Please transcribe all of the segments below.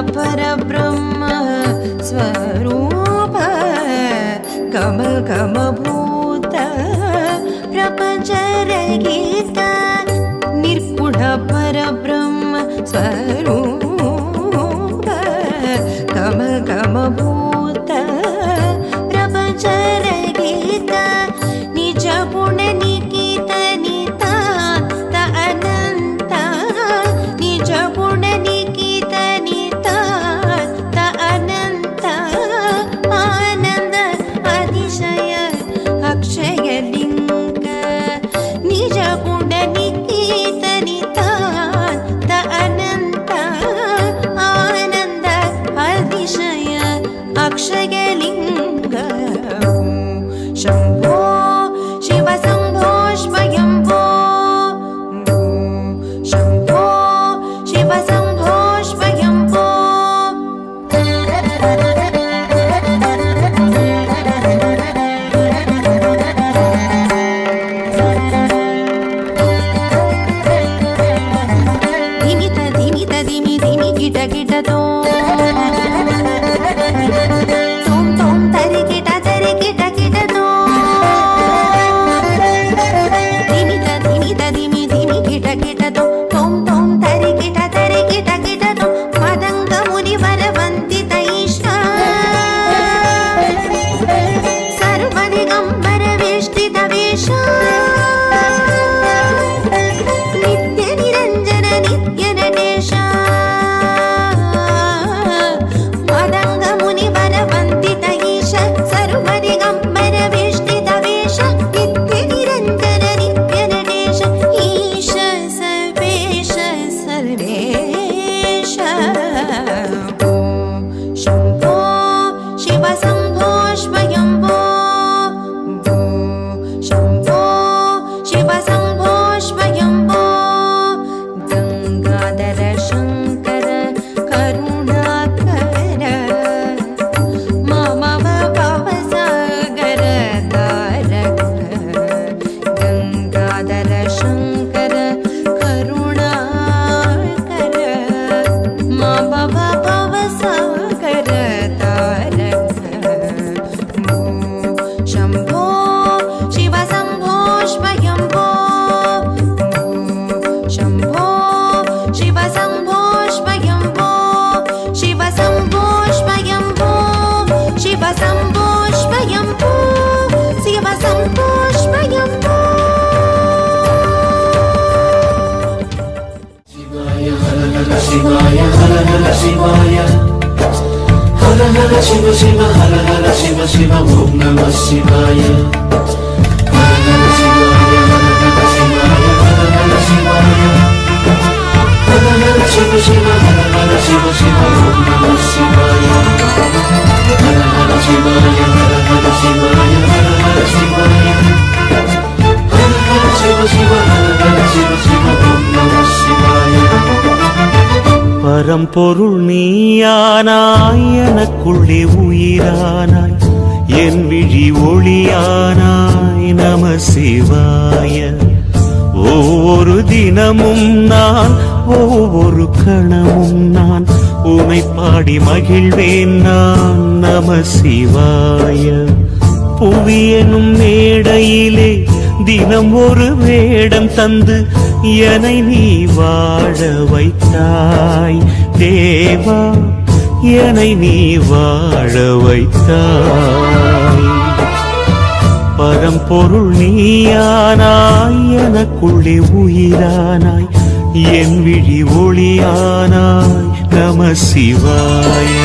परब्रह्म स्वरूप गम गम भूत प्रपंचरहित निर्गुण परब्रह्म स्वरूप गम गम भूत प्रपंचरहित निज गुण निकित नितांत अनंत निज गुण निकित नितांत अनंत आनंद अतिशय अक्षय लिंग निज गुण निकित नितांत अनंत आनंद अतिशय अक्षय लिंग शंभो शिव शंभो स्वयंभो शंभो शिव शंभो स्वयंभो धिमि धिमि गिट गिट तो तोम तोम तरि गिट गिट तो धिमि धिमि गिट गिट तो तोम तोम तरि गिट गिट तो मदंग मुनिवर वंदित ईशा सर्वदिगंबर वेष्टित वेशा नित्य निरंजन नित्य नटेश मदंग मुनिवर वंदित ईश सर्वदिगंबर वेष्टित वेश नित्य निरंजन नित्य नटेश ईश सर्वेश सर्वेश शंभो शिव शंभो स्वयंभो शंभो शिव शंभो स्वयंभो गंगाधर शंकर करुणाकर मम भवसागर तारक गंगाधर शंकर करुणाकर मम भवसागर तारक शंभो शिव शंभो स्वयंभो शंभो शिव शंभो स्वयंभो शिव शंभो स्वयंभो शिव शंभो स्वयंभो शिव शंभो स्वयंभो शिवाय हर हर शिवाय हर हर शिव शिव हर हर शिव शिव ओम नमः शिवाय हर हर शिवाय हर हर शिवाय हर हर शिवाय हर हर शिव शिव हर हर शिव शिव ओम नमः शिवाय हर हर शिवाय हर हर शिवाय हर हर शिवाय हर हर शिव शिव हर हर शिव शिव ओम नमः शिवाय பரம்பொருள் நீயானாய் எனக்குள்ளே உயிரானாய் என் விழி ஒளியானாய் நம சிவாய ஒவ்வொரு தினமும் நான் ஒவ்வொரு கணமும் நான் உமை பாடி மகிழ்வேன் நான் நம சிவாய புவி எனும் மேடையிலே தினம் ஒரு வேடம் தந்து என்னை நீ வாழ வைத்தாய் தேவா என்னை நீ வாழ வைத்தாய் பரம்பொருள் நீயானாய் எனக்குள்ளே உயிரானாய் என் விழி ஒளியானாய் நம சிவாய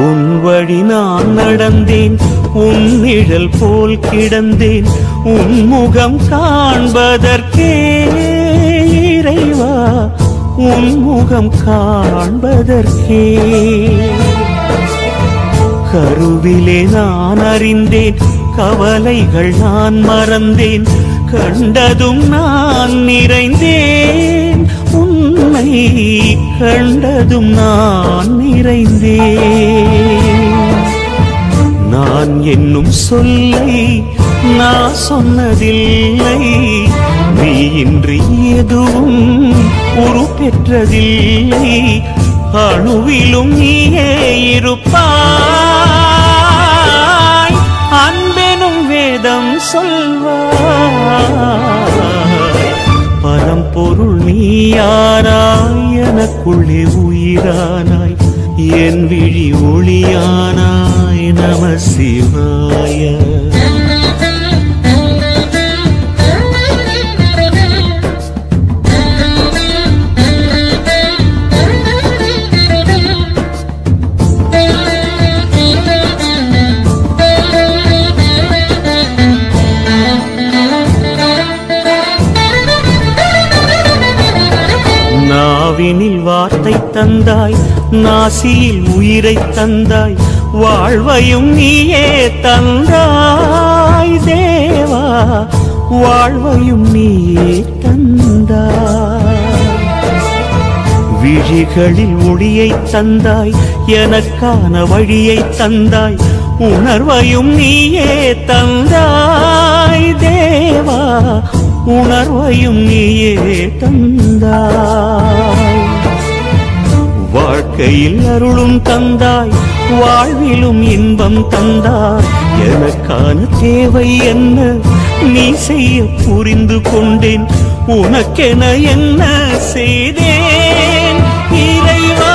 உன் வழி நான் நடந்தேன் உன் நிழல் போல் கிடந்தேன் உன் முகம் காண்பதற்கே இறைவா உன் முகம் காண்பதற்கே கருவிலே நான் அறிந்தேன் கவலைகள் நான் மறந்தேன் கண்டதும் நான் நிறைந்தேன், உன்னை கண்டதும் நான் நிறைந்தேன். நான் என்னும் சொல்லை நான் சொன்னதில்லை, நீ இன்றி எதுவும் உருப்பெற்றதில்லை. அணுவிலும் நீயே இருப்பாய், அன்பெனும் வேதம் சொல்வாய். பரம்பொருள் நீயானாய், எனக்குள்ளே உயிரானாய், என் விழி ஒளியானாய். நம சிவாய. நாவினில் வார்த்தை தந்தாய், நாசியில் உயிரை தந்தாய், வாழ்வையும் நீயே தந்தாய் தேவா, வாழ்வையும் நீயே தந்தாய். விழிகளில் ஒளியை தந்தாய், எனக்கான வழியை தந்தாய், உணர்வையும் நீயே தந்தாய் தேவா, உணர்வையும் நீயே தந்தாய். வாழ்க்கையில் அருளும் தந்தாய், வாழ்விலும் இன்பம் தந்தாய். எனக்கான தேவை என்ன நீ செய்ய புரிந்து கொண்டேன், உனக்கென என்ன செய்தேன் இறைவா,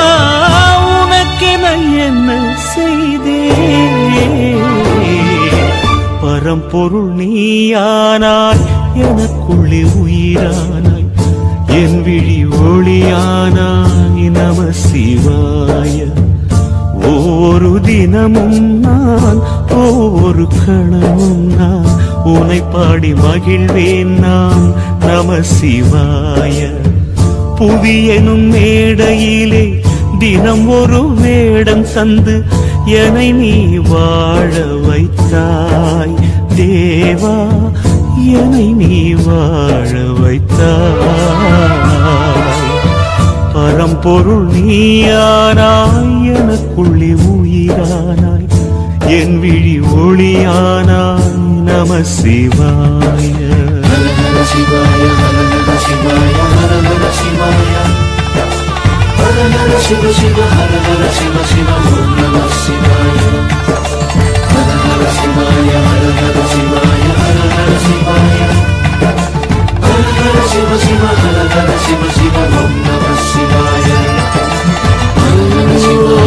உனக்கென என்ன செய்தேன். பரம்பொருள் நீயானாய், எனக்குள்ளே உயிரானாய், என் விழி ஒளியானாய். நம சிவாய. ஒவ்வொரு தினமும் நான், ஒவ்வொரு கணமும் நான், உன்னை பாடி மகிழ்வேன் நான். நம சிவாய. புவி எனும் மேடையிலே தினம் ஒரு வேடம் தந்து என்னை நீ வாழ வைத்தாய் தேவா, என்னை நீ வாழ வைத்தாய். பரம்பொருள் நீயானாய், எனக்குள்ளே உயிரானாய், என் விழி ஒளியானாய். நம சிவாய. ஹர ஹர சிவாய, ஹர ஹர சிவாய, ஹர ஹர சிவாய. ஹர ஹர சிவ சிவ, ஹர ஹர சிவ சிவ, ஓம் நம சிவாய. ஹர ஹர சிவாய, ஹர ஹர சிவாய, ஹர ஹர சிவாய. ஹர ஹர சிவ சிவ, ஹர ஹர சிவ சிவ, ஓம் நம சிவாய. ஹர ஹர சிவாய,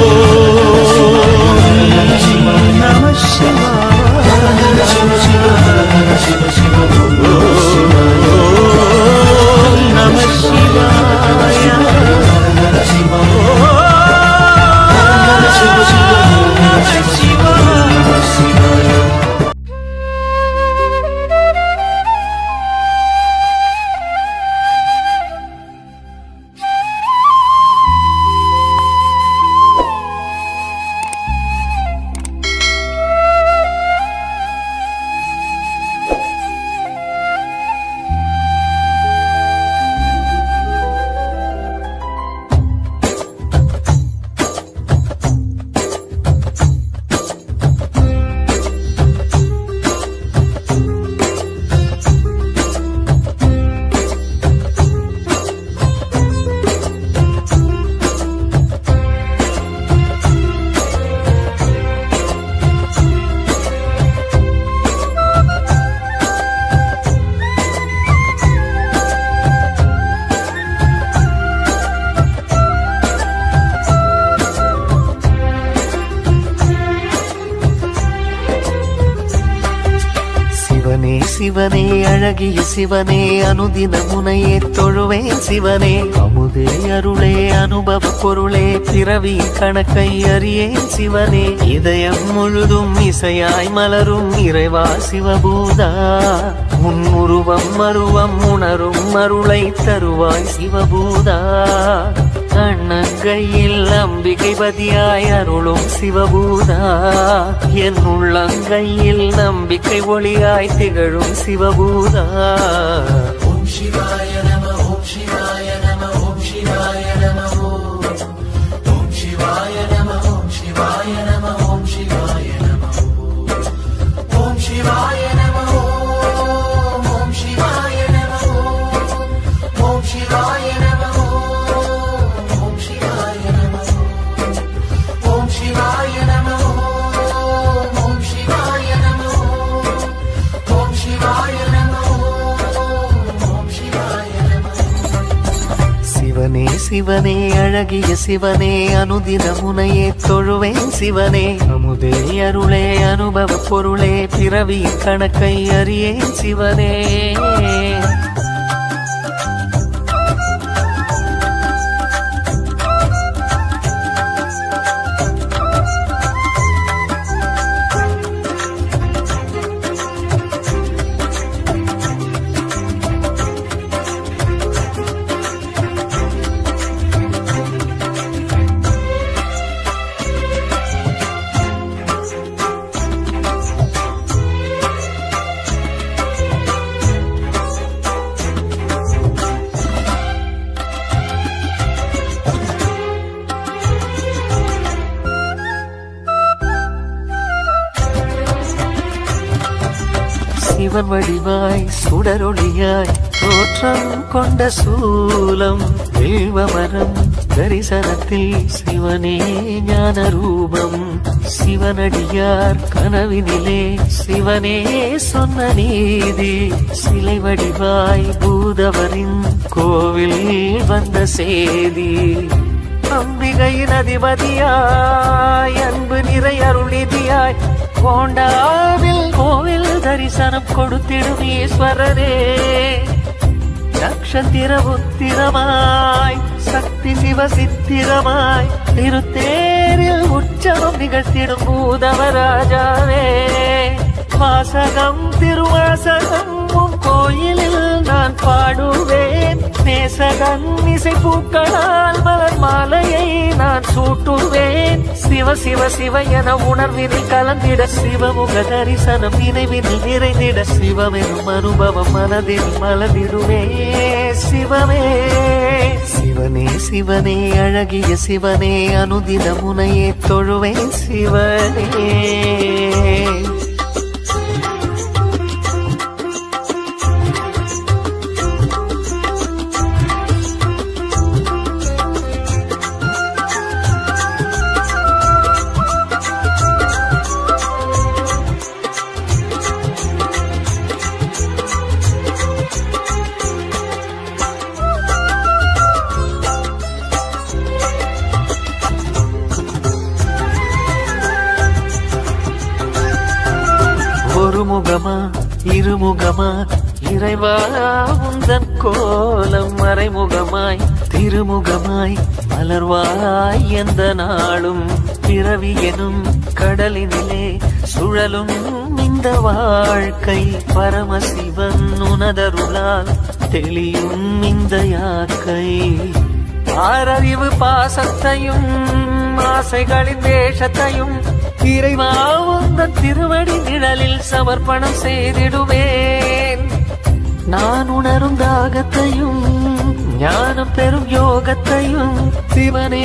ஹர ஹர சிவாய, நம சிவாய. ஹர ஹர சிவ சிவ, ஹர ஹர சிவ சிவ, ஓம் நம சிவாய. நம சிவாய. ஹர ஹர சிவாய, ஹர ஹர சிவ சிவ, ஹர ஹர சிவ சிவ, ஓம் நம சிவாய. சிவனே அழகிய சிவனே, அனுதின முனையே தொழுவேன் சிவனே. அமுதே அருளே அனுபவ பொருளே, பிறவி கணக்கை அறியேன் சிவனே. இதயம் முழுதும் இசையாய் மலரும் இறைவா சிவபூதா, உன் உருவம் மருவம் உணரும் அருளை தருவாய் சிவபூதா. அண்ணங்கையில் அம்பிகை பதியாய் அருளும் சிவபூதா என் உள்ளங்கையில் நம்பிக்கை ஒளியாய் திகழும் சிவபூதா ஓம் சிவாய நம ஓம் சிவாய நம ஓம் சிவாய நம ஓம் சிவாய நம ஓம் சிவாய நம ஓம் சிவாய நம ஓம் சிவாய நம ஓம் சிவாய நம ஓம் சிவாய நம ஓம் சிவாய நம ஓம் சிவாய நம ஓம் சிவாய நம ஓம் சிவாய நம ஓம் சிவாய நம சிவனே சிவனே அழகிய சிவனே அனுதின முனையே தொழுவேன் சிவனே அமுதே அருளே அனுபவ பொருளே பிறவியின் கணக்கை அறியேன் சிவனே சிவன் வடிவாய் சுடரொளியாய் தோற்றம் கொண்ட சூலம் வில்வமரம் தரிசனத்தில் சிவனே ஞான ரூபம் சிவனடியார் கனவினிலே சிவனே சொன்ன நீதி சிலை வடிவாய் பூதவரின் கோவில் வந்த சேதி அம்பிகையின் அதிபதியாய் அன்பு நிறை அருளிதியாய் கோண்டாவில் கோவில் தரிசனம் கொடுத்திடும் ஈஸ்வரரே நக்ஷத்திர உத்திரமாய் சக்தி சிவ சித்திரமாய் திருத்தேரில் உற்சவம் நிகழ்த்திடும் பூதவராஜாவே வாசகம் திருவாசகம் உன் கோயிலில் நான் பாடுவேன் நேசகன் இசை பூக்களால் மலர் மாலையை நான் சூட்டுவேன் சிவ சிவ சிவ என உணர்வினில் கலந்திட சிவமுக தரிசனம் நினைவினில் நிறைந்திட சிவமெனும் அனுபவம் மனதில் மலர்ந்திடுவே சிவமே சிவனே சிவனே அழகிய சிவனே அனுதின முனையே தொழுவேன் சிவனே ஒருமுகமா இருமுகமா இறைவா உந்தன் கோலம் மறைமுகமாய் திருமுகமாய் மலர்வாய் எந்த நாளும் பிறவி எனும் கடலினிலே சுழலும் இந்த வாழ்க்கை பரமசிவன் உனதருளால் தெளியும் இந்த யாக்கை ஆறறிவு பாசத்தையும் ஆசைகளின் தேசத்தையும் இறைவா உந்தன் திருவடி நிழலில் சமர்ப்பணம் செய்திடுவேன் நான் உணரும் தாகத்தையும் ஞானம் பெறும் யோகத்தையும் சிவனே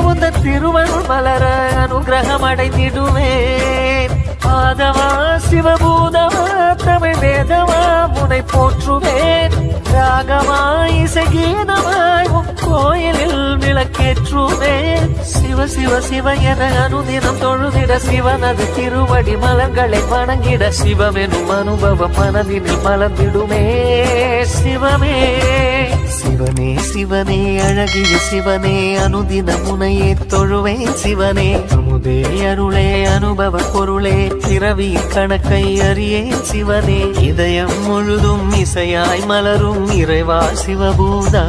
உந்தன் திருவருள் மலர அனுகிரகம் அடைந்திடுவேன் ஆதவா சிவபூதவா தமிழ் வேதவா முனை போற்றுவேன் ராகமாய் இசைகீதமாய் உன் கோயிலில் விளக்கேற்றுவேன் சிவ சிவ சிவ என அனுதினம் தொழுதிட சிவனது திருவடி மலர்களை வணங்கிட சிவமெனும் அனுபவம் மனதினில் மலர்ந்திடுமே சிவமே சிவனே சிவனே அழகிய சிவனே அனுதின முனையே தொழுவேன் சிவனே அமுதே அருளே அனுபவ பொருளே பிறவியின் கணக்கை அறியேன் சிவனே இதயம் முழுதும் இசையாய் மலரும் இறைவா சிவபூதா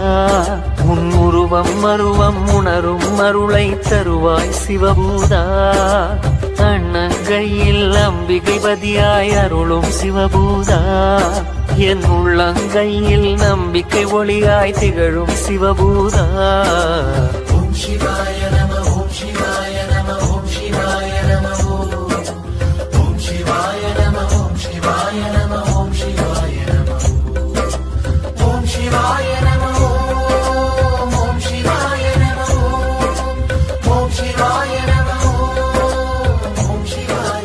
உன் உருவம் மருவம் உணரும் அருளை தருவாய் சிவபூதா அண்ணங்கையில் அம்பிகைபதியாய் அருளும் சிவபூதா என் உள்ளங்கையில் நம்பிக்கை ஒளியாய் திகழும் சிவபூதா ஓம் சிவாய நம ஓம் சிவாய நம ஓம் சிவாய நம ஓம் சிவாய நம ஓம் சிவாய நம ஓம் சிவாய நம ஓம் சிவாய நம ஓம் சிவாய நம ஓம் சிவாய நம ஓம் சிவாய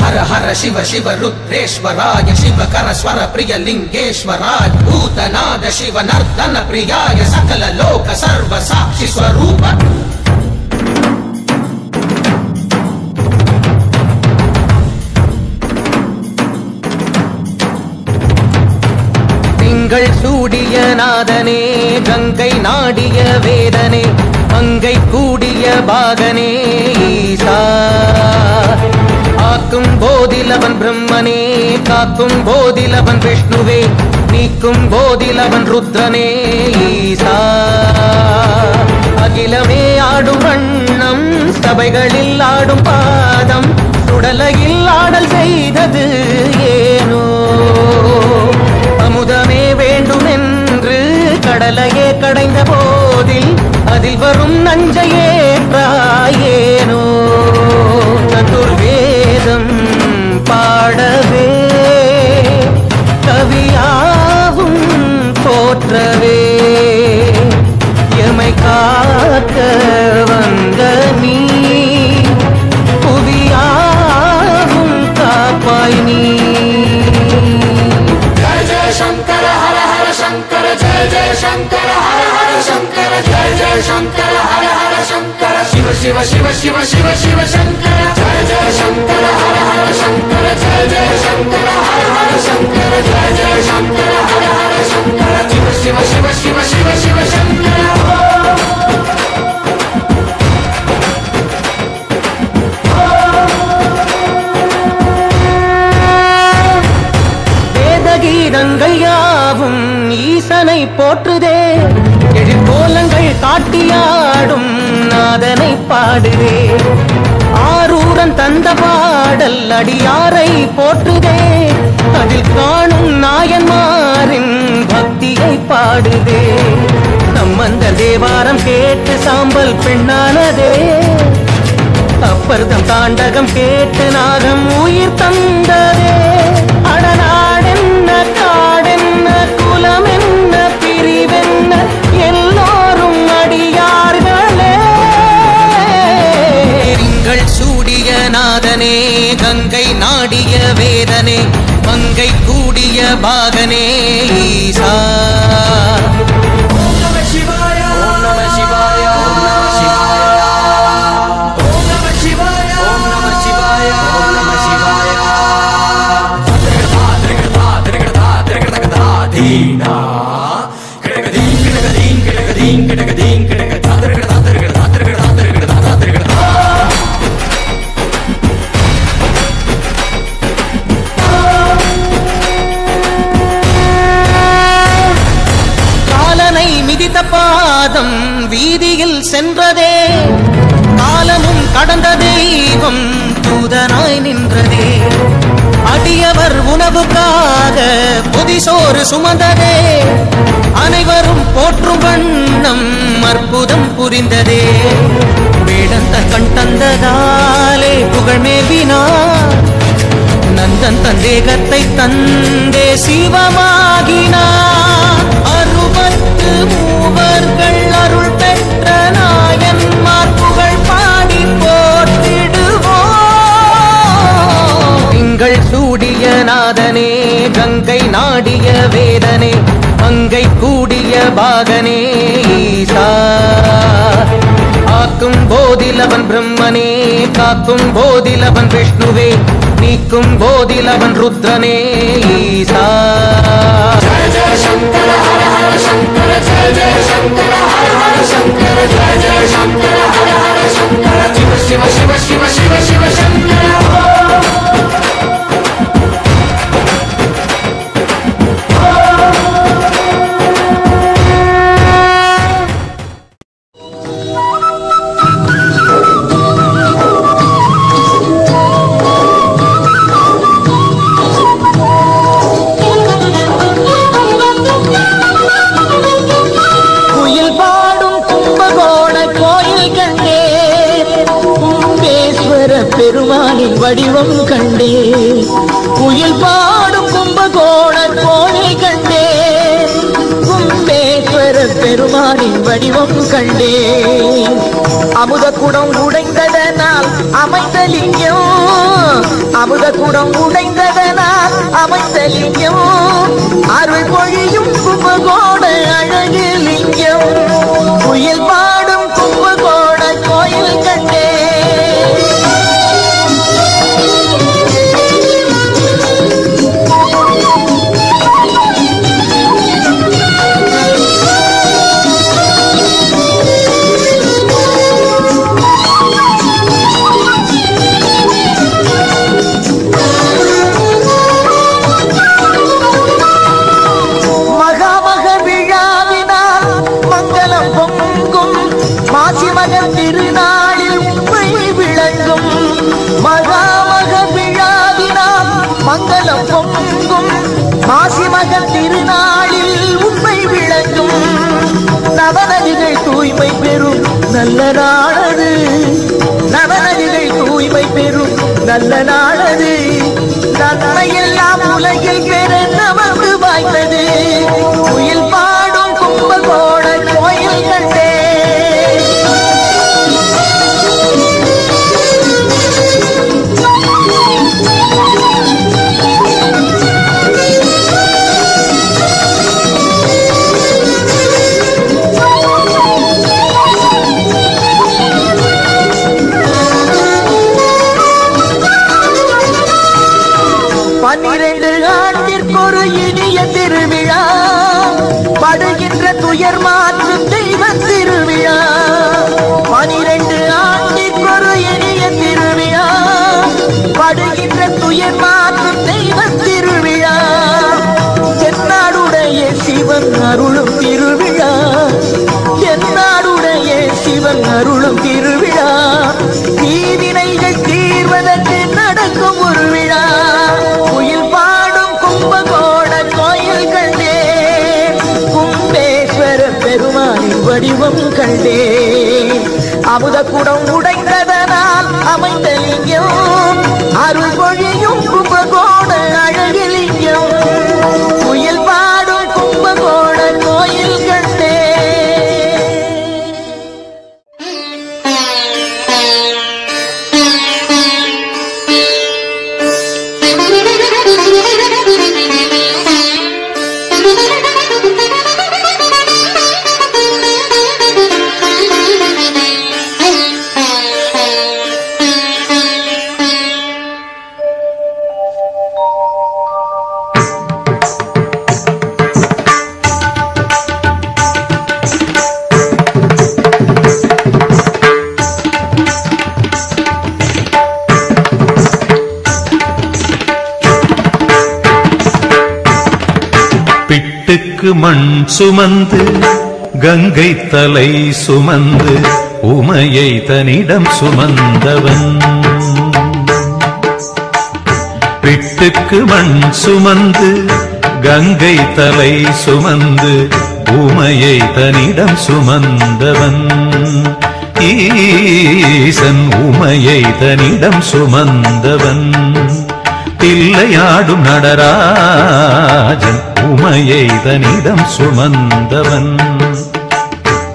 हर हर शिव शिव रुद्रेश्वराय शिवकर स्वर प्रिय लिंगेश्वराय भूतनाद शिव नर्दन प्रियाय सकल लोक सर्व साक्षि स्वरूप திங்கள் சூடிய நாதனே கங்கை நாடிய வேதனே மங்கை கூடிய பாகனே ஈசா ஆக்கும் போதிலவன் பிரம்மனே காக்கும் போதிலவன் விஷ்ணுவே நீக்கும் போதிலவன் ருத்ரனே ஈசா அகிலமே ஆடும் வண்ணம் சபைகளில் ஆடும் பாதம் சுடலையில் ஆடல் செய்தது ஏனோ அமுதமே வேண்டும் என்று கடலையே கடைந்த போதில் அதில் வரும் நஞ்சையே பிராயேனோ சதுர்வேதம் பாடவே கவியாவும் போற்றவே எமை காக்க வந்த நீ புவியாவும் காப்பாய் நீ जय जय शंकर हर हर शंकर जय जय शंकर हर हर शंकर जय जय शंकर हर हर शंकर शिव शिव शिव शिव शिव शिव शंकर जय जय शंकर हर हर शंकर जय जय शंकर हर हर शंकर जय जय शंकर हर हर शंकर शिव शिव शिव शिव शिव शिव शंकर கீதங்கள் யாவும் ஈசனை போற்றுதே எழிற்கோலங்கள் காட்டியாடும் நாதனை பாடுதே ஆரூரன் தந்த பாடல் அடியாரை போற்றுதே அதில் காணும் நாயன்மாரின் பக்தியை பாடுதே நம்மந்த தேவாரம் கேட்டு சாம்பல் பெண்ணானதே அப்பர்தம் தாண்டகம் கேட்டு நாகம் உயிர் தந்ததே அடநாடென்ன காடென்ன குலம் என்ன பிரிவென்ன எல்லோரும் அடியார்களே திங்கள் சூடிய நாதனே கங்கை நாடிய வேதனே மங்கை கூடிய பாகனே ஈசா ஓம் நம சிவாய ஓம் நம சிவாய ஓம் நம சிவாய ஓம் நம சிவாய ஓம் நம சிவாய தீனா கிடகதீன் கிடகதீன் கிடகதீன் கிடகதீன் கிடக தாதரகட தாதரகட தாதரகட தாதரகட தாதரகட காலனை மிதித்த பாதம் வீதியில் சென்றதே காலமும் கடந்த தெய்வம் தூதனாய் நின்றதே அடியவர் உணவுக்காக புதிசோறு சுமந்ததே அனைவரும் போற்றும் வண்ணம் அற்புதம் புரிந்ததே வேடந்தன் கண் தந்ததாலே புகழ் மேவினார் நந்தன் தந்தேகத்தை தந்தே சிவமாகினார் 63 அருள் பெற்ற நாயன்மார் புகழ் பாடி போற்றிடுவோம் திங்கள் சூடிய நாதனே கங்கை நாடிய வேதனே மங்கை கூடிய பாகனே ஈசா ஆக்கும் போதிலவன் பிரம்மனே காக்கும் போதிலவன் விஷ்ணுவே நீக்கும் போதிலவன் ருத்ரனே ஈசா जय जय शंकर हर हर शंकर जय जय शंकर हर हर शंकर जय जय शंकर हर हर शंकर शिव शिव शिव शिव शिव शिव शंकर வடிவம் கண்டே குயில் பாடும் கும்பகோண கோயில் கண்டே கும்பேஸ்வர பெருமானின் வடிவம் கண்டே அமுத குடம் உடைந்ததனால் அமைந்த லிங்கம் அமுத குடம் உடைந்ததனால் அமைந்த லிங்கம் அருள் பொழியும் கும்பகோண அழகு லிங்கம் குயில் பாடும் கும்பகோண கோயில் கண்டே திருநாளில் உண்மை விளங்கும் மகாமக விழாவினால் மங்களம் பொங்கும் மாசிமகன் திருநாளில் உண்மை விளங்கும் நவநதிகள் தூய்மை பெறும் நல்ல நாளது நவநதிகள் தூய்மை பெறும் நல்ல நாளது நன்மையெல்லாம் உலகில் பெற நமக்கு வாய்த்தது குயில் பாடும் கும்பகோண கோயில் கண்டே ஆண்டிற்கொரு இனிய திருவிழா படுகின்ற துயர் மாற்றும் தெய்வ திருவிழா 12 ஆண்டிற்கொரு இனிய திருவிழா படுகின்ற துயர் மாற்றும் தெய்வ திருவிழா தென்னாடுடைய சிவன் அருளும் திருவிழா தென்னாடுடைய சிவன் அருளும் திருவிழா தீவினைகள் தீர்வதற்கு நடக்கும் ஒரு விழா குயில் பாடும் கும்பகோண கோயில் கண்டே கும்பேஸ்வர பெருமானின் வடிவம் கண்டே அமுத குடம் உடைந்ததனால் அமைந்த லிங்கம் அருள் பொழியும் கும்பகோண அழகு லிங்கம் குயில் பாடும் கும்பகோண கோயில் கண்டே மண் சுமந்து கங்கை தலை சுமந்து உமையை தனிடம் சுமந்தவன் பிட்டுக்கு மண் சுமந்து கங்கை தலை சுமந்து உமையை தனிடம் சுமந்தவன் ஈசன் உமையை தனிடம் சுமந்தவன் தில்லையாடும் நடராஜன் உமையை தனிடம் சுமந்தவன்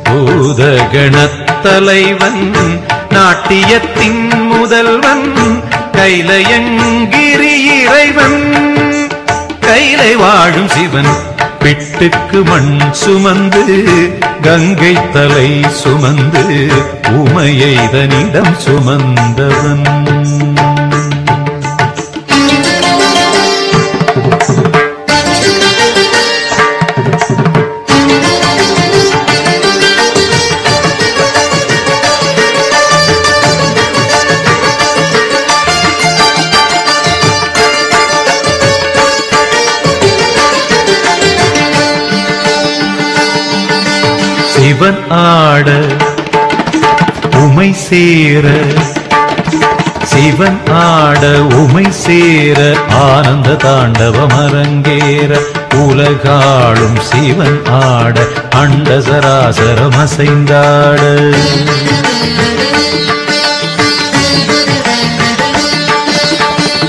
பூதகணத்தலைவன் நாட்டியத்தின் முதல்வன் கைலையங்கிரி இறைவன் கைலை வாழும் சிவன் பிட்டுக்கு மண் சுமந்து கங்கை தலை சுமந்து உமையை தனிடம் சுமந்தவன் சிவன் ஆட உமை சேர சிவன் ஆட உமை சேர ஆனந்த தாண்டவம் அரங்கேற உலகாளும் சிவன் ஆட அண்ட சராசரம் அசைந்தாட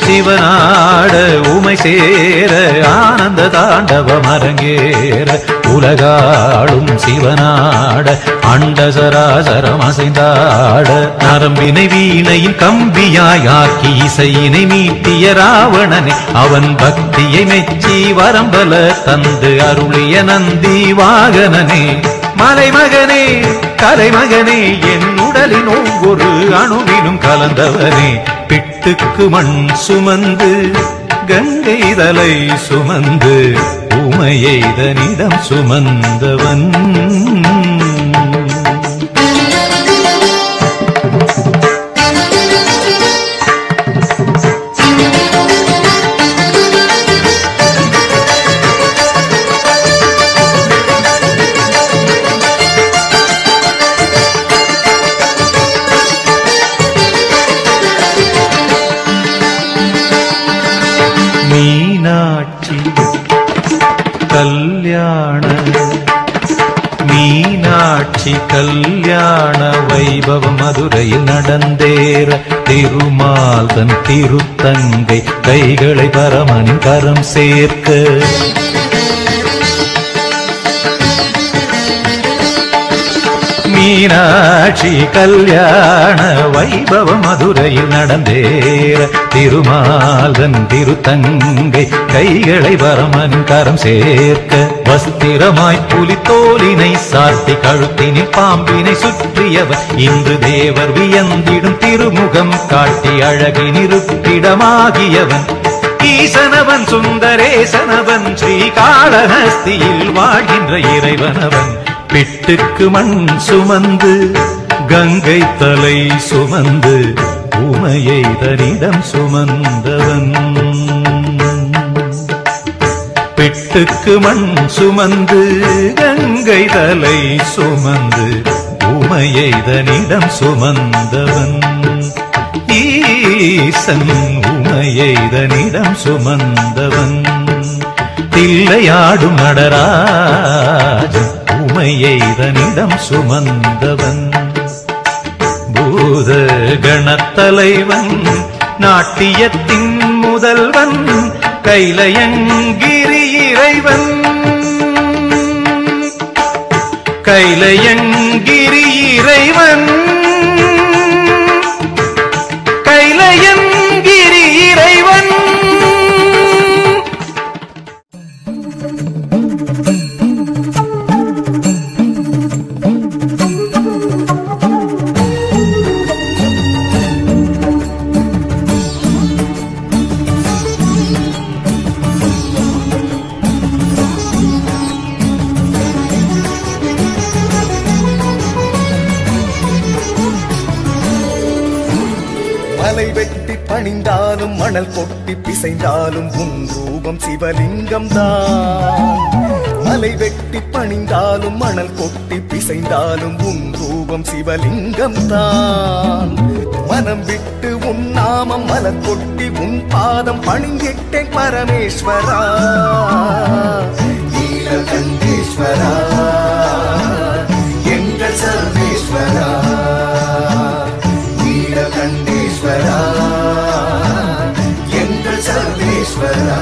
சிவனாட உமை சேர ஆனந்த தாண்டவம் அரங்கேற உலகாளும் சிவனாட அண்டசராசரம் அசைந்தாட நரம்பினை வீணையின் கம்பியாய் ஆக்கி இசையினை மீட்டிய ராவணனே அவன் பக்தியை மெச்சி வரம்பல தந்து அருளிய நந்தி வாகனனே மலைமகனே கலைமகனே என் உடலின் ஒவ்வொரு அணுவிலும் கலந்தவனே பிட்டுக்கு மண் சுமந்து கங்கை தலை சுமந்து உமையெய்தனிடம் சுமந்தவன் மீனாட்சி கல்யாண வைபவம் மதுரையில் நடந்தேற திருமால் தன் திருத்தங்கை கைகளை பரமனின் கரம் சேர்க்க மீனாட்சி கல்யாண வைபவம் மதுரையில் நடந்தேற திருமாலன் திருத்தங்கை கைகளை பரமனின் கரம் சேர்க்க வஸ்திரமாய் புலித்தோலினை சாத்தி கழுத்தினில் பாம்பினை சுற்றியவர் இன்று தேவர் வியந்திடும் திருமுகம் காட்டி அழகினிருப்பிடமாகியவன் ஈசனவன் சுந்தரேசனவன் ஸ்ரீகாளஹஸ்தியில் வாழ்கின்ற இறைவனவன் பிட்டுக்கு மண் சுமந்து கங்கை தலை சுமந்து உமையெய்தனிடம் சுமந்தவன் பிட்டுக்கு மண் சுமந்து கங்கை தலை சுமந்து உமையெய்தனிடம் சுமந்தவன் ஈசன் உமையெய்தனிடம் சுமந்தவன் தில்லையாடும் நடராஜன் உமையெய்தனிடம் சுமந்தவன் பூத கணத்தலைவன் நாட்டியத்தின் முதல்வன் கைலயங்கிரி இறைவன் கைலயங்கிரி இறைவன் கைலயங்கிரி இறைவன் மலை வெட்டி பணிந்தாலும் மணல் கொட்டி பிசைந்தாலும் உன் ரூபம் சிவலிங்கம் தான். மலை வெட்டி பணிந்தாலும் மணல் கொட்டி பிசைந்தாலும் உன் ரூபம் சிவலிங்கம் தான். மனம் விட்டு உன் நாமம் மலர் கொட்டி உன் பாதம் பணிந்திட்டேன் பரமேஸ்வரா நீலகண்டேஸ்வரா எங்கள் சர்வேஸ்வரா நீலகண்டேஸ்வரா எங்கள் சர்வேஸ்வரா.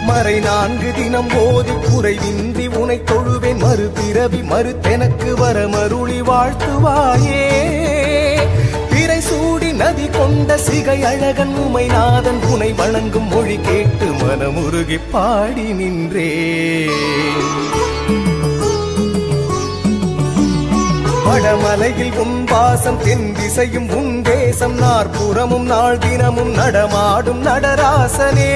மறை 4 தினம் ஓதி குறைவின்றி உனை தொழுவேன் மறுபிறவி மறுத்தெனக்கு வரமருளி வாழ்த்துவாயே. பிறை சூடி நதி கொண்ட சிகை அழகன் உமைநாதன் உனை வணங்கும் மொழி கேட்டு மனமுருகி பாடி நின்றே. வடமலையில் உன் வாசம் தென் திசையும் உன் தேசம் நாற்புறமும் நாள் தினமும் நடமாடும் நடராசனே.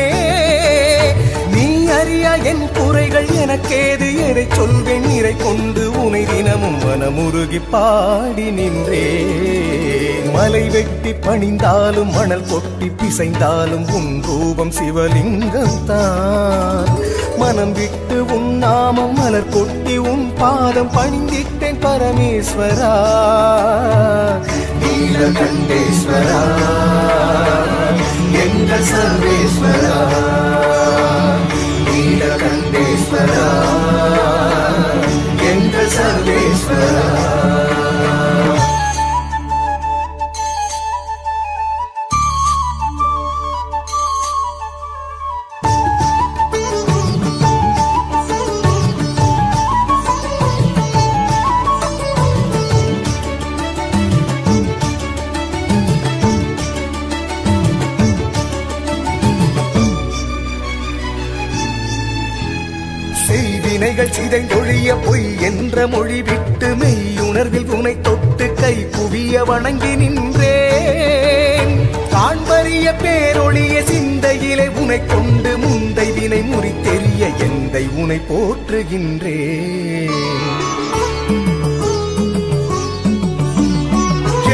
நீ அறியா என் குறைகள் எனக்கேது எதை சொல்வேன் நிறை கொண்டு உனை தினமும் மனமுருகி பாடி நின்றே. மலை வெட்டி பணிந்தாலும் மணல் கொட்டி பிசைந்தாலும் உன் ரூபம் சிவலிங்கம் தான். மனம் விட்டு உன் நாமம் மலர் கொட்டி உன் பாதம் பணிந்திட்டேன் பரமேஸ்வரா நீலகண்டேஸ்வரா எங்கள் சர்வேஸ்வரா நீலகண்டேஸ்வரா எங்கள் சர்வேஸ்வரா சிதைந்தொழிய பொய் என்ற மொழி விட்டு மெய்யுணர்வில் உனை தொட்டு கை குவிய வணங்கி நின்றேன் காண்பறிய பேரொழிய சிந்தையிலே உனை கொண்டு முந்தை வினை முறித்தெறிய எந்தை உனை போற்றுகின்றேன்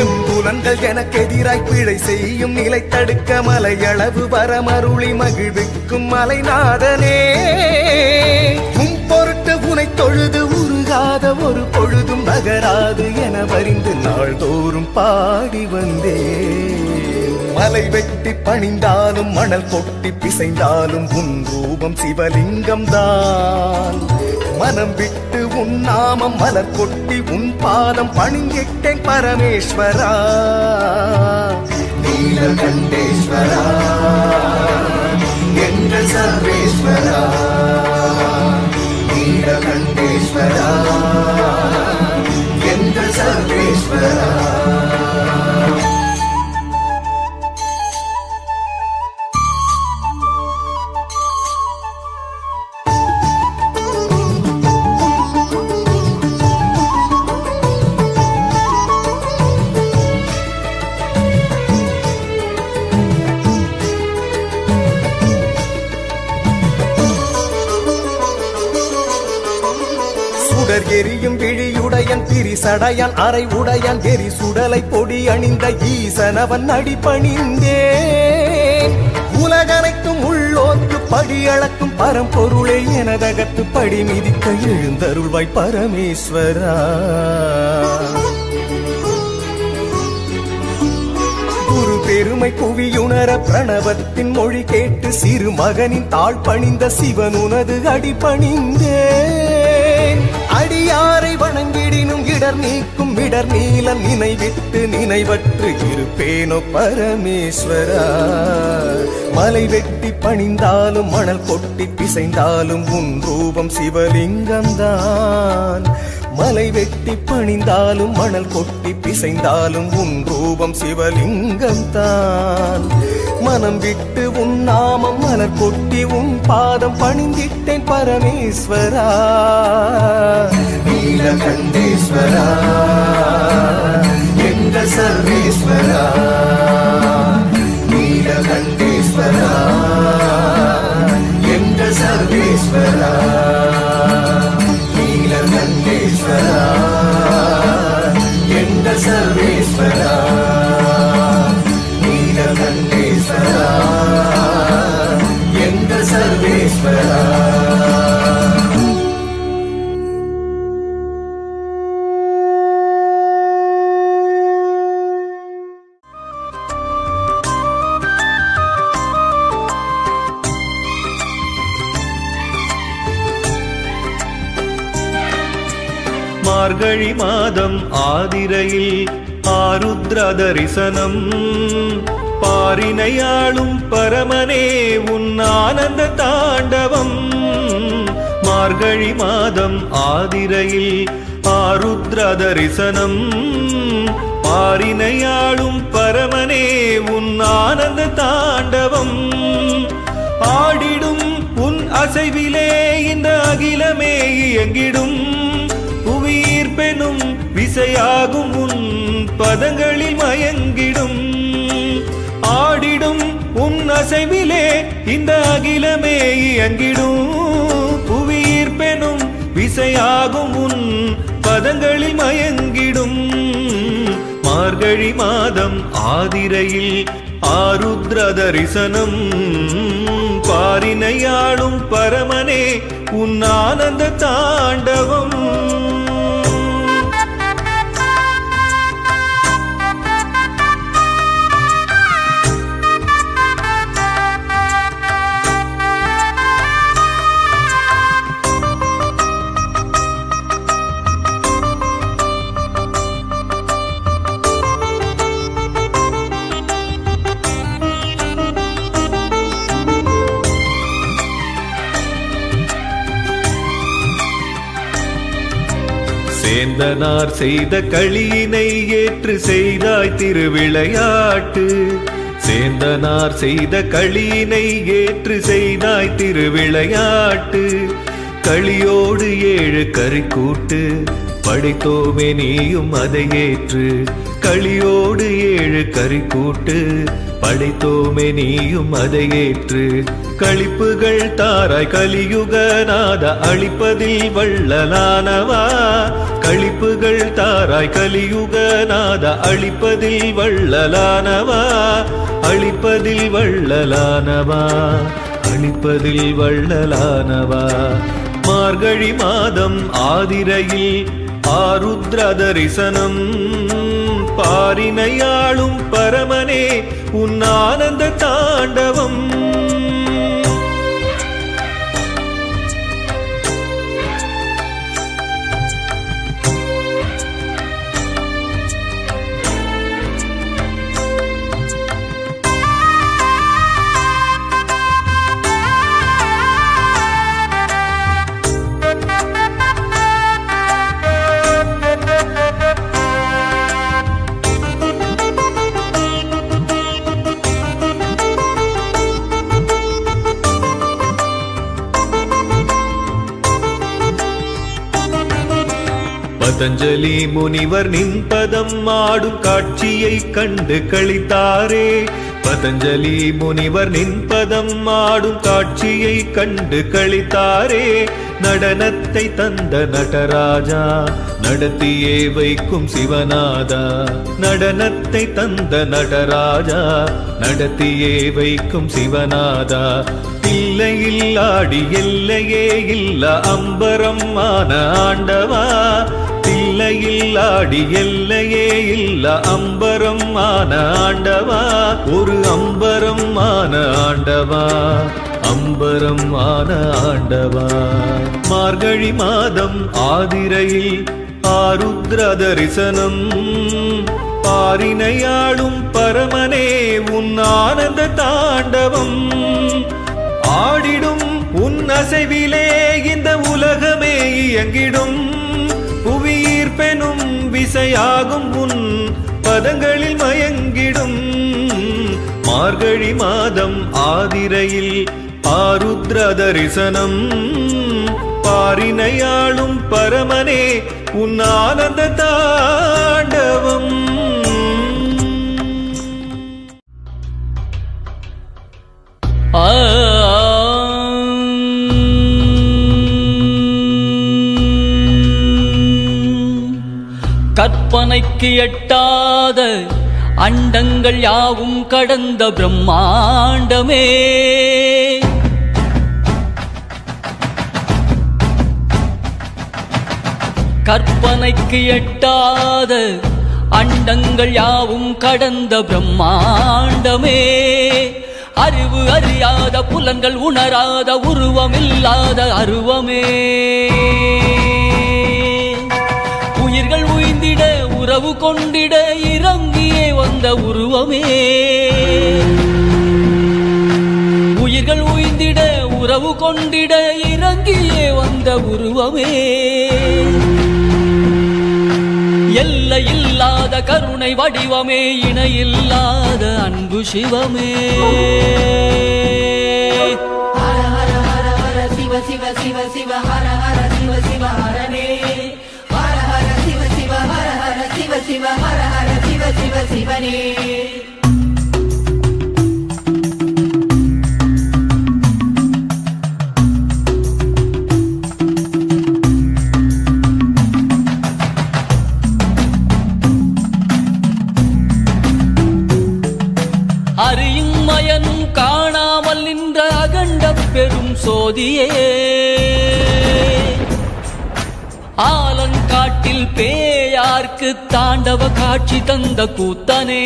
எம்புலன்கள் எனக்கு எதிராய் பிழை செய்யும் நிலை தடுக்க மலையளவு வரமருளி மகிழ்விக்கும் மலைநாதனே பொருட்டு உனை தொழுது உருகாத ஒரு பொழுதும் நகராது என வரிந்து நாள்தோறும் பாடி வந்தே மலை வெட்டி பணிந்தாலும் மணல் கொட்டி பிசைந்தாலும் உன் ரூபம் சிவலிங்கம் தான் மனம் விட்டு உன் நாமம் மலர் கொட்டி உன் பாதம் பணிந்திட்டேன் பரமேஸ்வரா நீலகண்டேஸ்வரா எங்கள் சர்வேஸ்வரா நீலகண்டேஸ்வரா எங்கள் சர்வேஸ்வரா எரியும் விழியுடையன் பிரிசடையான் அரை உடையான் எரி சுடலை பொடி அணிந்த ஈசனவன் அடிபணிந்தேன் உலகனைத்தும் உள்ளோர்க்கு படி அளக்கும் பரம்பொருளே எனதகத்து படி மிதிக்க எழுந்தருள்வாய் பரமேஸ்வரா குரு பெருமை புவியுணர பிரணவத்தின் மொழி கேட்டு சிறு மகனின் தாழ் பணிந்த சிவன் உனது அடிபணிந்தேன் அடியாரை வணங்கிடினும் இடர் நீக்கும் இடர் நீலம் நினைவிட்டு நினைவற்று இருப்பேனோ பரமேஸ்வரா மலை வெட்டி பணிந்தாலும் மணல் கொட்டி பிசைந்தாலும் உன் ரூபம் சிவலிங்கம்தான் மலை வெட்டி பணிந்தாலும் மணல் கொட்டி பிசைந்தாலும் உன் ரூபம் சிவலிங்கம் தான் மனம் விட்டு உன் நாமம் மலர் கொட்டி உன் பாதம் பணிந்திட்டேன் பரமேஸ்வரா நீலகண்டேஸ்வரா எங்கள் சர்வேஸ்வரா நீலகண்டேஸ்வரா எங்கள் சர்வேஸ்வரா நீலகண்டேஸ்வரா எங்கள் சர்வேஸ்வரா நீலகண்டேஸ்வரா எங்கள் சர்வேஸ்வரா மார்கழி மாதம் ஆதிரையில் ஆருத்ர தரிசனம் பாரினையாளும் பரமனே உன் ஆனந்த தாண்டவம் மார்கழி மாதம் ஆதிரையில் ஆருத்ர தரிசனம் பாரினையாளும் பரமனே உன் ஆனந்த தாண்டவம் ஆடிடும் உன் அசைவிலே இந்த அகிலமே இயங்கிடும் புவியீர் பெனும் விசையாகும் உன் பதங்களில் மயங்கிடும் ஆடிடும் உன் அசைவிலே இந்த அகிலமே இயங்கிடும் புவியீர் பெனும் விசையாகும் உன் பதங்களில் மயங்கிடும் மார்கழி மாதம் ஆதிரையில் ஆருத்ர தரிசனம் பாரினையாளும் பரமனே உன் ஆனந்த தாண்டவம். சேந்தனார் செய்த களியினை ஏற்று செய்தாய் திருவிளையாட்டு. சேந்தனார் செய்த களியினை ஏற்று செய்தாய் திருவிளையாட்டு. களியோடு 7 கறிக்கூட்டு படைத்தோமே நீயும் அதை ஏற்று. களியோடு 7 கறிக்கூட்டு படைத்தோமே நீயும் அதை ஏற்று. களிப்புகள் தாராய் கலியுகநாத அழிப்பதில் வள்ளலானவா. களிப்புகள் தாராய் கலியுகநாத அழிப்பதில் வள்ளலானவா. அழிப்பதில் வள்ளலானவா. அழிப்பதில் வள்ளலானவா. மார்கழி மாதம் ஆதிரையில் ஆருத்ர தரிசனம். பாரினையாளும் பரமனே உன் ஆனந்த தாண்டவம். பதஞ்சலி முனிவர் நின் பதம் ஆடும் காட்சியை கண்டு களித்தாரே. பதஞ்சலி முனிவர் நின் பதம் ஆடும் காட்சியை கண்டு களித்தாரே. நடனத்தை தந்த நடராஜா நடத்தியே வைக்கும் சிவநாதா. நடனத்தை தந்த நடராஜா நடத்தியே வைக்கும் சிவநாதா. இல்லையில் ஆடி எல்லையே இல்ல அம்பரம் ஆன ஆண்டவா. இல்லையில் ஆடி எல்லையே இல்ல அம்பரம் ஆன ஆண்டவா. ஒரு அம்பரம் ஆன ஆண்டவா. அம்பரம் ஆன ஆண்டவா. மார்கழி மாதம் ஆதிரையில் ஆருத்ர தரிசனம். பாரினையாளும் பரமனே உன் ஆனந்த தாண்டவம். ஆடிடும் உன் அசைவிலே இந்த உலகமே இயங்கிடும். புவியீர் பெனும் விசையாகும் உன் பதங்களில் மயங்கிடும். மார்கழி மாதம் ஆதிரையில் ஆருத்ர தரிசனம். பாரினையாளும் பரமனே உன் ஆனந்த தாண்டவம். கற்பனைக்கு எட்டாத அண்டங்கள் யாவும் கடந்த பிரம்மாண்டமே. கற்பனைக்கு எட்டாத அண்டங்கள் யாவும் கடந்த பிரம்மாண்டமே. அறிவு அறியாத புலன்கள் உணராத உருவமில்லாத அருவமே. உயிர்கள் உய்ந்திட உறவு கொண்டிட இறங்கியே வந்த உருவமே. உயிர்கள் உய்ந்திட உறவு கொண்டிட இறங்கியே வந்த உருவமே. எல்லையில்லாத கருணை வடிவமே. இணையில்லாத அன்பு சிவமே. ஹர ஹர ஹர ஹர சிவ சிவ சிவ சிவ ஹர ஹர சிவ சிவ ஹரனே. ஹர ஹர சிவ சிவ ஹர ஹர சிவ சிவ ஹர ஹர சிவ சிவ சிவனே. அறியும் மயனும் காணாமல் நின்ற அகண்ட சோதியே ஆலங்காட்டில் பேயார்க்கு தாண்டவ காட்சி தந்த கூத்தனே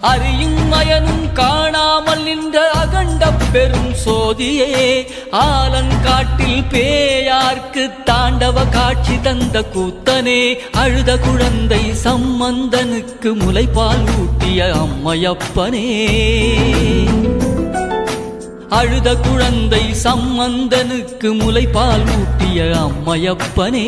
அறியும் மயனும் காணாமல் நின்ற அகண்ட பெரும் சோதியே ஆலங்காட்டில் பேயார்க்கு தாண்டவ காட்சி தந்த கூத்தனே அழுத குழந்தை சம்பந்தனுக்கு முலைப்பால் ஊட்டிய அம்மையப்பனே அழுத குழந்தை சம்பந்தனுக்கு முலைப்பால் ஊட்டிய அம்மையப்பனே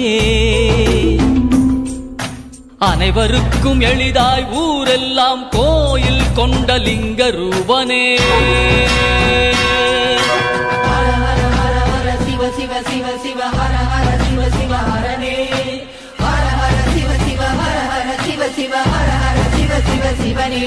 அனைவருக்கும் எளிதாய் ஊரெல்லாம் கோயில் கொண்ட லிங்க ரூபனே ஹர ஹர ஹர ஹர சிவ சிவ சிவ சிவ ஹர ஹர சிவ சிவ ஹரனே ஹர ஹர சிவ சிவ ஹர ஹர சிவ சிவ ஹர ஹர சிவ சிவ சிவனே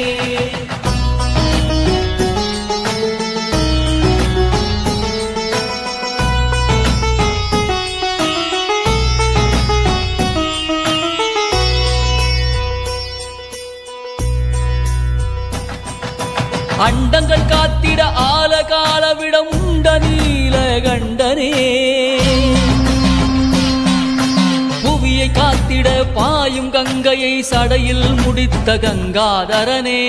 அண்டங்கள் காத்திட ஆலகாலவிடம் உண்ட நீலகண்டனே புவியை காத்திட பாயும் கங்கையை சடையில் முடித்த கங்காதரனே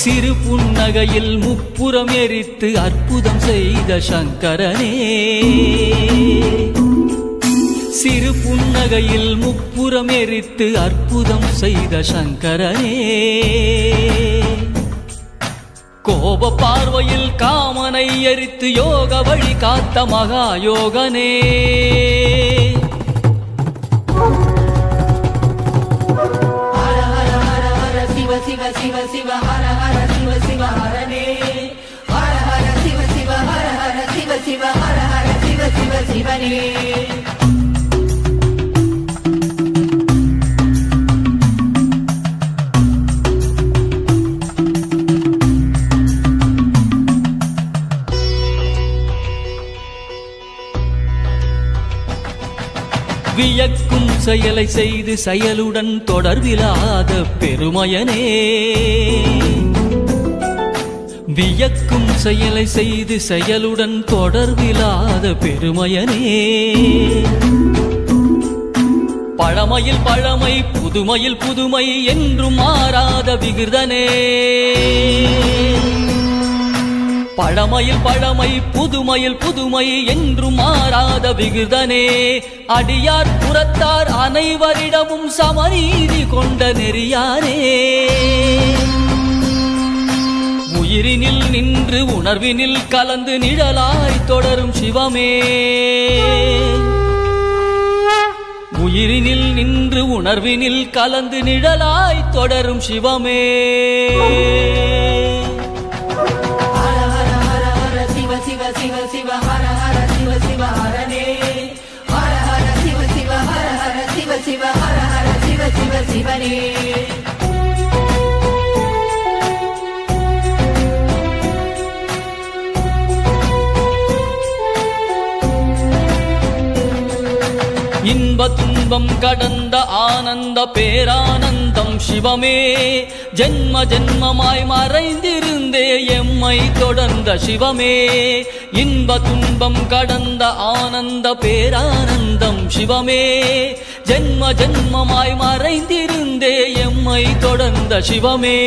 சிறு புன்னகையில் முப்புறம் எரித்து அற்புதம் செய்த சங்கரனே சிறு புன்னகையில் முப்புறம் எரித்து அற்புதம் செய்த சங்கரனே கோப பார்வையில் காமனை எரித்து யோக வழி காத்த மகா யோகனே ஹர ஹர ஹர ஹர சிவ சிவ சிவ சிவ ஹர ஹர சிவ சிவ ஹரனே ஹர ஹர சிவ சிவ ஹர ஹர சிவ சிவ ஹர ஹர சிவ சிவ சிவனே வியக்கும் செயலை செய்து செயலுடன் தொடர்பிலாத பெருமையனே வியக்கும் செயலை செய்து செயலுடன் தொடர்பிலாத பெருமையனே பழமையில் பழமை புதுமையில் புதுமை என்றும் மாறாத விகிர்தனே பழமையில் பழமை புதுமையில் புதுமை என்றும் மாறாத விகிர்தனே அடியார் புறத்தார் அனைவரிடமும் சமநீதி கொண்ட நெறியானே உயிரினில் நின்று உணர்வினில் கலந்து நிழலாய் தொடரும் சிவமே உயிரினில் நின்று உணர்வினில் கலந்து நிழலாய் தொடரும் சிவமே சிவ சிவ சிவ ஹர ஹர சிவ சிவ ஹரனே ஹர ஹர சிவ சிவ ஹர ஹர சிவ சிவ ஹர ஹர சிவ சிவ சிவனே இன்ப துன்பம் கடந்த ஆனந்த பேரானந்தம் சிவமே ஜென்ம ஜென்மமாய் மறைந்திருந்தே எம்மை தொடர்ந்த சிவமே இன்ப துன்பம் கடந்த ஆனந்த பேரானந்தம் சிவமே ஜென்ம ஜென்மமாய் மறைந்திருந்தே எம்மை தொடர்ந்த சிவமே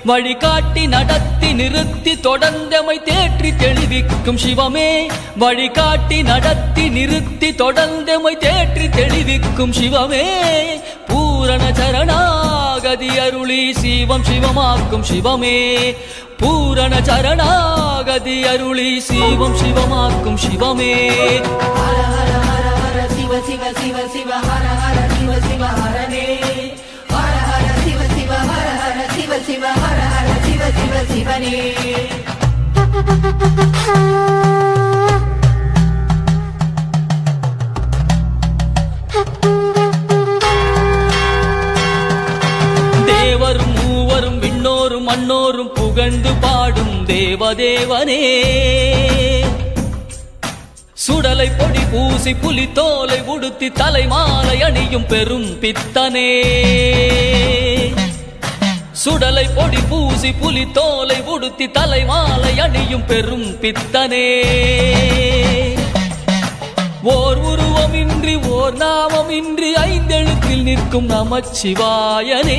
வழிகாட்டி நடத்தி நிறுத்தி தொடர்ந்தமை தேற்றி தெளிவிக்கும் சிவமே வழிகாட்டி நடத்தி நிறுத்தி தொடர்ந்தமை தேற்றி தெளிவிக்கும் சிவமே பூரண சரணாகதி அருளி சிவம் சிவமாக்கும் சிவமே பூரண சரணாகதி அருளி சிவம் சிவமாக்கும் சிவமே ஹர ஹர ஹர ஹர சிவ சிவ சிவ சிவ ஹர ஹர சிவ சிவ ஹரனே ஹர ஹர சிவ சிவ ஹர ஹர சிவ சிவ ஹர ஹர சிவ சிவ சிவனே தேவரும் மூவரும் விண்ணோரும் மண்ணோரும் புகழ்ந்து பாடும் தேவதேவனே சுடலை பொடி பூசி புலித்தோலை உடுத்தி தலைமாலை அணியும் பெரும் பித்தனே சுடலை பொடி பூசி புலி தோலை உடுத்தி தலை மாலை அணியும் பெரும் பித்தனே ஓர் உருவமின்றி ஓர் நாமமின்றி ஐந்தெழுத்தில் நிற்கும் நமச்சிவாயனே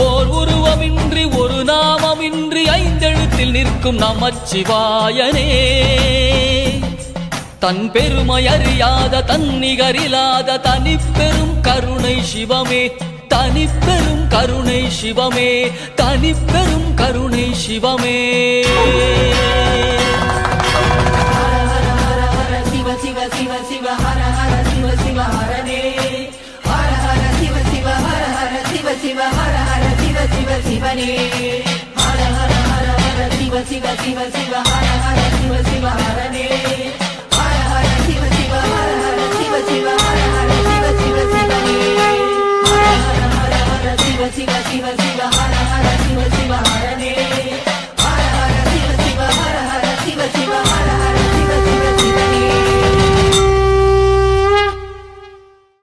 ஓர் உருவமின்றி ஒரு நாமமின்றி ஐந்தெழுத்தில் நிற்கும் நமச்சிவாயனே தன் பெருமை அறியாத தன்னிகரில்லாத தனிப்பெரும் கருணை சிவமே தனிப்பெரும் கருணை சிவமே தனிப்பெரும் கருணை சிவமே சிவ சிவ சிவ ஹர ஹர சிவ சிவ ஹரனே ஹர ஹர சிவ சிவ ஹர ஹர சிவ சிவ ஹர ஹர சிவ சிவ சிவனே ஹர ஹர ஹர ஹர சிவ சிவ சிவ சிவ ஹர ஹர சிவ சிவ ஹரனே ஹர ஹர சிவ சிவ ஹர ஹர சிவ சிவ